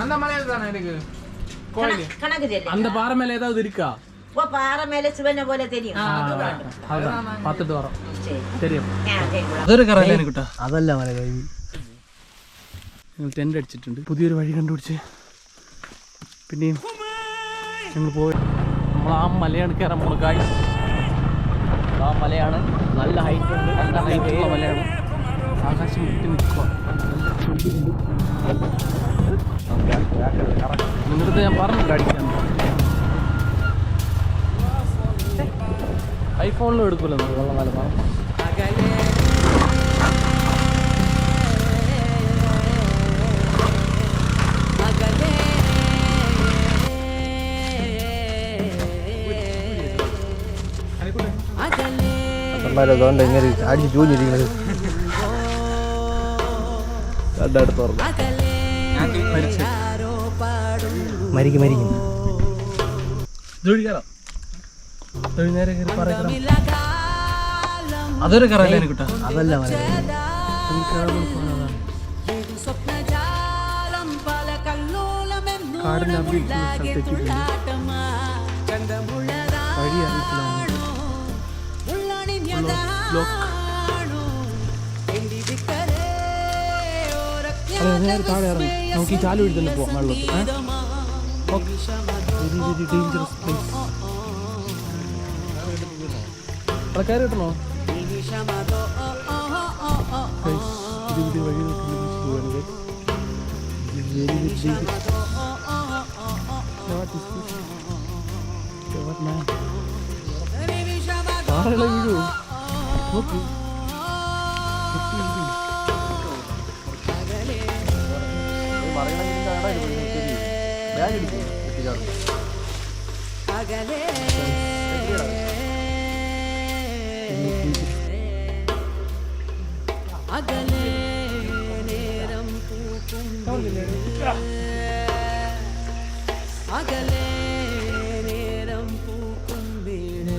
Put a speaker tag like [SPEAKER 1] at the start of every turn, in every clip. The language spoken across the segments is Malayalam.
[SPEAKER 1] அந்த மலையில தானே எனக்கு கோயில்
[SPEAKER 2] கணக்கு தெரியல.
[SPEAKER 3] அந்த பாறை மேல ஏதாவது இருக்கா?
[SPEAKER 2] ஓ பாறை மேல சிவனை போல தெரியும்.
[SPEAKER 3] அதான் பார்த்துட்டு வரோம்.
[SPEAKER 2] சரி
[SPEAKER 3] தெரியும்.
[SPEAKER 2] കേൾക്കാം.
[SPEAKER 3] അതൊരു കറല്ലേ കിട്ടാ? അതല്ല മല കഴിഞ്ഞു. ഞങ്ങൾ ടെൻ്റ് അടിച്ചിട്ടുണ്ട്. പുതിയൊരു വഴി കണ്ടുപിടിച്ച് പിന്നെയും ഞങ്ങൾ പോയി. നമ്മൾ ആ മലയാണ് കയറാൻ പോകുന്നത് ഗായ്സ്. ആ മലയാണ്, നല്ല ഹൈറ്റ് ഉണ്ട്, നല്ല ഹൈറ്റുള്ള മലയാണ്. ആകാശം വിട്ട് നിൽക്കുക. നിങ്ങളുടെ ഞാൻ പറഞ്ഞില്ല അടിക്കാൻ. ഐഫോണിലും എടുക്കുമല്ലോ വെള്ളം നല്ല പറഞ്ഞു.
[SPEAKER 4] അതുകൊണ്ട് എങ്ങനെ അടിച്ച് ചൂഞ്ഞിരിക്കുന്നത് രണ്ടടുത്ത് തുറന്നു മരിക്കും മരിക്കും.
[SPEAKER 3] അതൊരു കറല്ലേ കിട്ടാ?
[SPEAKER 4] അതല്ല മല
[SPEAKER 3] കാടിൻ്റെ സ്ഥലത്തെത്തിയിട്ടുണ്ട്. വഴി അറിയിച്ചില്ല. നേരെ താഴെ ഇറങ്ങി നമുക്ക് ഈ ചാല് വഴി തന്നെ പോവാം വെള്ളത്തിൽ. Very very dangerous place. അവിടെ കയറി കിട്ടണോ? പുതിയ വഴി പോവാണ്. Very very dangerous. പാറകളെ വീഴൂ. നോക്കൂ.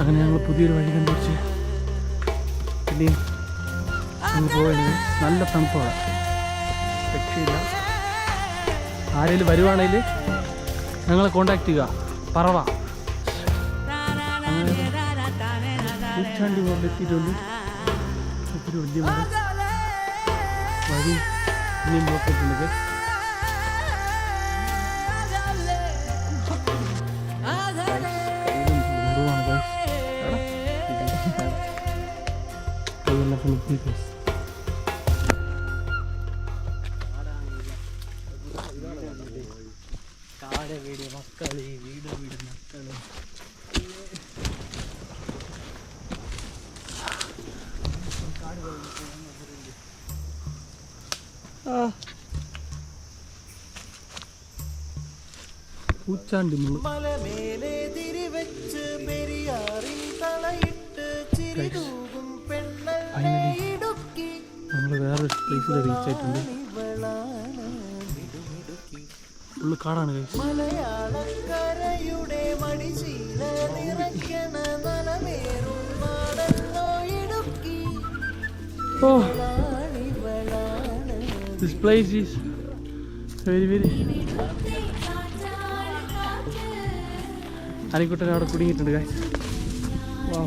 [SPEAKER 3] അങ്ങനെ ഞങ്ങൾ പുതിയൊരു വഴി കണ്ടുപിടിച്ച് പിന്നെയും ഞങ്ങൾ പോയത്. നല്ല തണുപ്പാണ്, രക്ഷയില്ല. ആരെങ്കിലും വരുവാണെങ്കിൽ ഞങ്ങളെ കോണ്ടാക്ട് ചെയ്യുക. പറവ ഉച്ചാണ്ടി കൊണ്ടെത്തിയിട്ടുണ്ട്. ഒത്തിരി വലിയ മരം വഴി ഇനിയും നോക്കിയിട്ടുണ്ട്. കാട് വീട് മക്കള്, വീട് വീട് മക്കള്. പൂച്ചാണ്ടി മുള്ളു. നമ്മൾ വേറൊരു പ്ലേസിൽ റീച്ച് ആയിട്ടുണ്ട്. ഫുള്ള് കാടാണ് guys. Oh, this place is very very. Anikuttan അവിടെ കുടുങ്ങിയിട്ടുണ്ട് ഗൈസ്. Wow.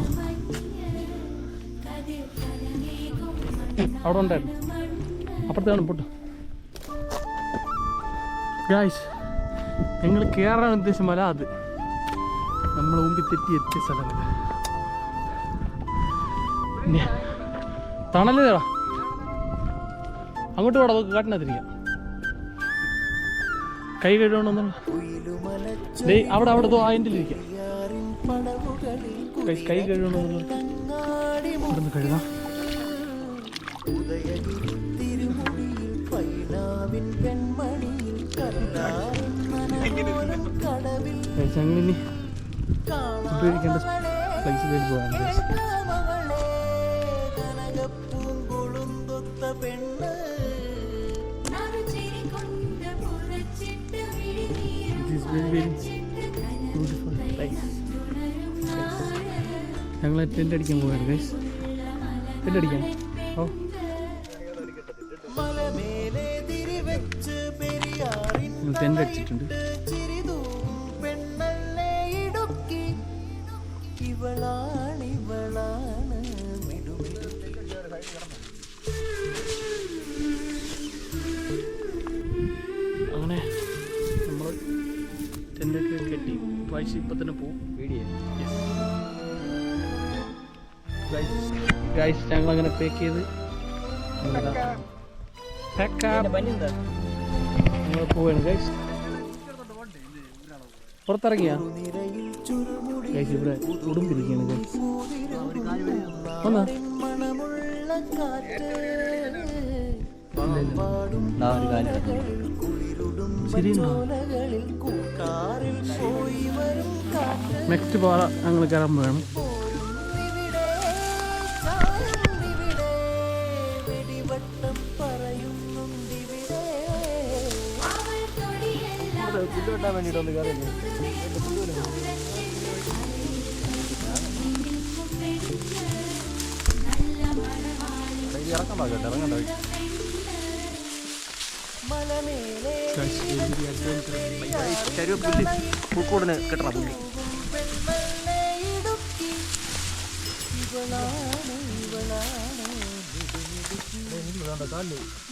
[SPEAKER 3] അവിടെ ഉണ്ടായിരുന്നു, അപ്പുറത്താണ് പൊട്ടു ഗൈസ്. ഞങ്ങൾ കയറാൻ ഉദ്ദേശിച്ച മല അത് നമ്മൾ മുമ്പിൽ തെറ്റി എത്തിയ സ്ഥലങ്ങൾ. പിന്നെ തണല് തേടാ, അങ്ങോട്ട് പോടാ, നമുക്ക് കാട്ടിനകത്തിരിക്കാം. കൈ കഴുകണമെന്നുള്ള അവിടെ അവിടെ അതിൻ്റെ ഇരിക്കാം. കൈ കഴുകണമെന്നുള്ള ഇവിടെ നിന്ന് കഴുകാം. ഞങ്ങളിനി ഫുഡ് കഴിക്കേണ്ട പ്ലേസിലേക്ക് പോകാം. ഞങ്ങൾ ടെൻ്റ് അടിക്കാൻ പോവുകയാണ് ഗൈസ്. ടെൻ്റ് അടിക്കാൻ. ഓ ടെൻ്റ് അടിച്ചിട്ടുണ്ട്. അങ്ങനെ നമ്മൾ ടെൻ്റൊക്കെ കെട്ടി പ്രാവശ്യം ഇപ്പം തന്നെ പോവും. ഗൈസ് ഞങ്ങളങ്ങനെ പാക്ക് ചെയ്ത് ഞങ്ങൾ പോവാണ് ഗൈസ്. പുറത്തിറങ്ങിയാ ഗൈസ് ഇവിടെ ഉടുമ്പിരിക്കുകയാണ് ഗൈസ്. ഒന്നാ ശരിയുണ്ടോ? നെക്സ്റ്റ് പാറ ഞങ്ങൾ കയറാൻ പോവാണ്.
[SPEAKER 4] പുല്ല് വെട്ടാൻ വേണ്ടിയിട്ടൊന്ന് കയറിയില്ലേ? ഇറങ്ങണ്ട കേട്ടോ, ഇറങ്ങണ്ട. പുല്ല് പൂക്കോടിന് കെട്ടണം പുല്ല്.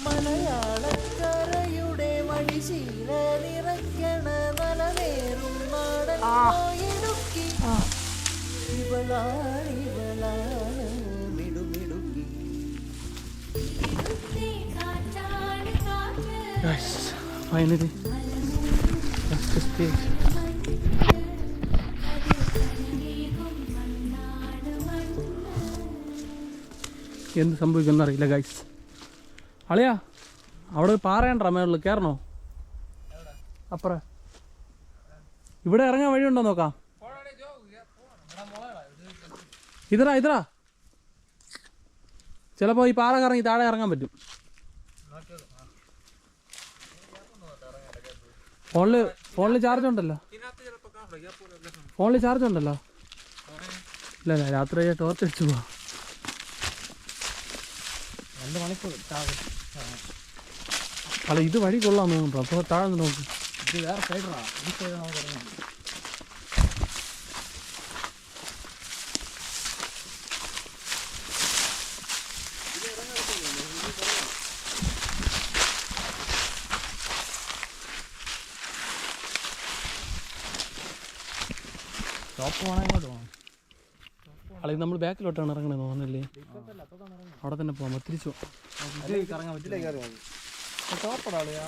[SPEAKER 2] മലയാളക്കരയുടെ മണിശീല നിറയ്ക്കണ നലവേറും നാടൻ ഇടുക്കി ഇവളാണ് മിടുമിടുക്കി.
[SPEAKER 3] ഫൈനലി എന്ത് സംഭവിക്കുമെന്ന് അറിയില്ല ഗൈസ്. അളിയാ അവിടെ പാറയണ്ട മേളിൽ കയറണോ? അപ്പുറം ഇവിടെ ഇറങ്ങാൻ വഴിയുണ്ടോ നോക്കാം. ഇതറാ ചിലപ്പോൾ ഈ പാറ കറങ്ങി താഴെ ഇറങ്ങാൻ പറ്റും. ഫോണിൽ ചാർജ് ഉണ്ടല്ലോ. ഇല്ല രാത്രി ടോർച്ച് അടിച്ചു പോവാ. 2 മണിക്കൂർ അല്ല ഇത് വഴി കൊള്ളാൻ തോന്നുന്നു. അപ്പോൾ താഴെ നോക്ക്. ഇത് വേറെ സൈഡാ. ഈ സൈഡ് നമുക്ക് ഇറങ്ങാം. ഷോപ്പ് വേണം, ഇങ്ങോട്ട് പോകണം. അല്ലെങ്കിൽ നമ്മൾ ബാക്കിലോട്ടാണ് ഇറങ്ങണേ തോന്നല്ലേ? അവിടെ തന്നെ പോകാം. തിരിച്ചു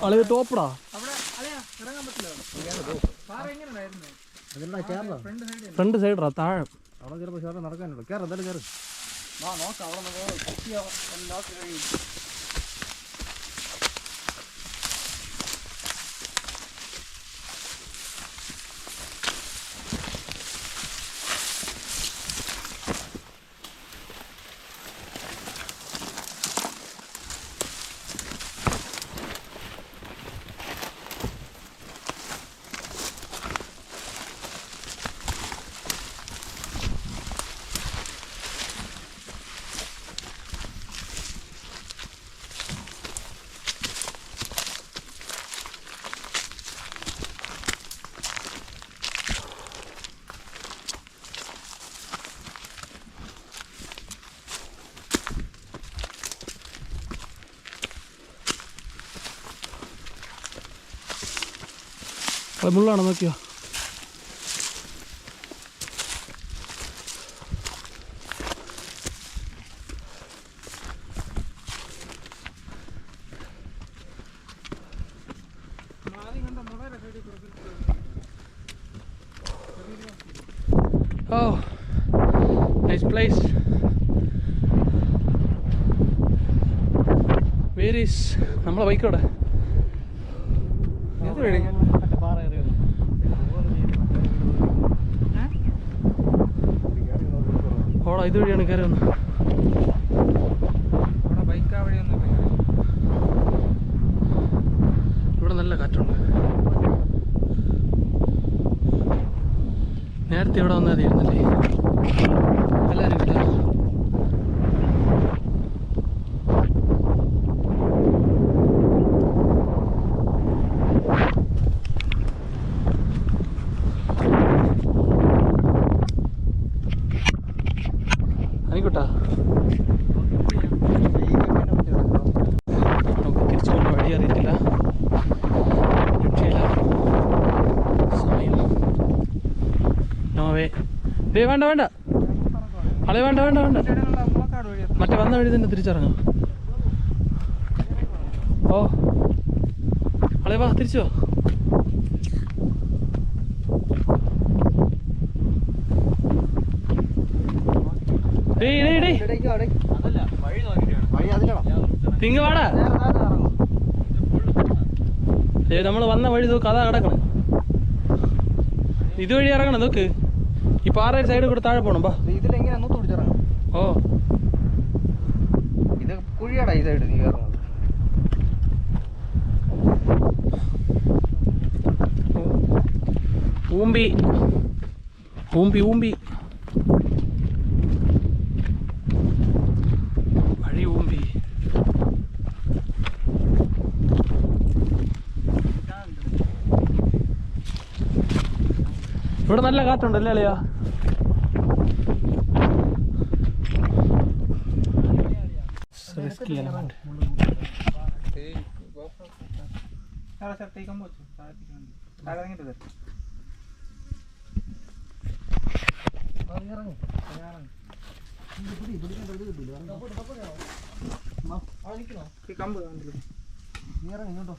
[SPEAKER 3] അളവ് ടോപ്പടാ. ഫ്രണ്ട് സൈഡാ താഴെ.
[SPEAKER 4] അവിടെ ചിലപ്പോൾ ഷോപ്പ് നടക്കാനുള്ളൂ. കയറി എന്തായാലും കയറി നോക്കാം. അവിടെ
[SPEAKER 3] മുള്ളാണോ നോക്കിയോ? Oh, nice place. Where is നമ്മളെ ബൈക്ക് അവിടെ? ഏത് വഴി? ഓടാ ഇത് വഴിയാണ് കയറി വന്നത്. ഇവിടെ നല്ല കാറ്റുണ്ട്. നേരത്തെ ഇവിടെ വന്നാൽ മതിയായിരുന്നല്ലേ? എല്ലാവരും കിട്ടാ. മാവേ ഡേ വേണ്ട വേണ്ട അളെ വേണ്ട വേണ്ട വേണ്ട മറ്റേ വന്ന വഴി തന്നെ തിരിച്ചിറങ്ങാം ഓ അളെ വാ തിരിച്ചോ തിങ്ങ് വാടാ നമ്മൾ വന്ന വഴി നോക്ക് അതാ കിടക്കണം ഇതുവഴി ഇറങ്ങണം നോക്ക് ഈ പാറ സൈഡ് കൂടെ താഴെ പോണം ബാ
[SPEAKER 4] ഇതിലെങ്ങനെ തുടിച്ചിറങ്ങും
[SPEAKER 3] ഓ
[SPEAKER 4] ഇത് കുഴിയാടാ ഈ സൈഡ് നീ കയറുന്നത്
[SPEAKER 3] ഊമ്പി ഊമ്പി ഊമ്പി വഴി ഊമ്പി ഇവിടെ നല്ല കാറ്റുണ്ടല്ലേ അളിയാ
[SPEAKER 4] കമ്പ് നീ ഇറങ്ങി കേട്ടോ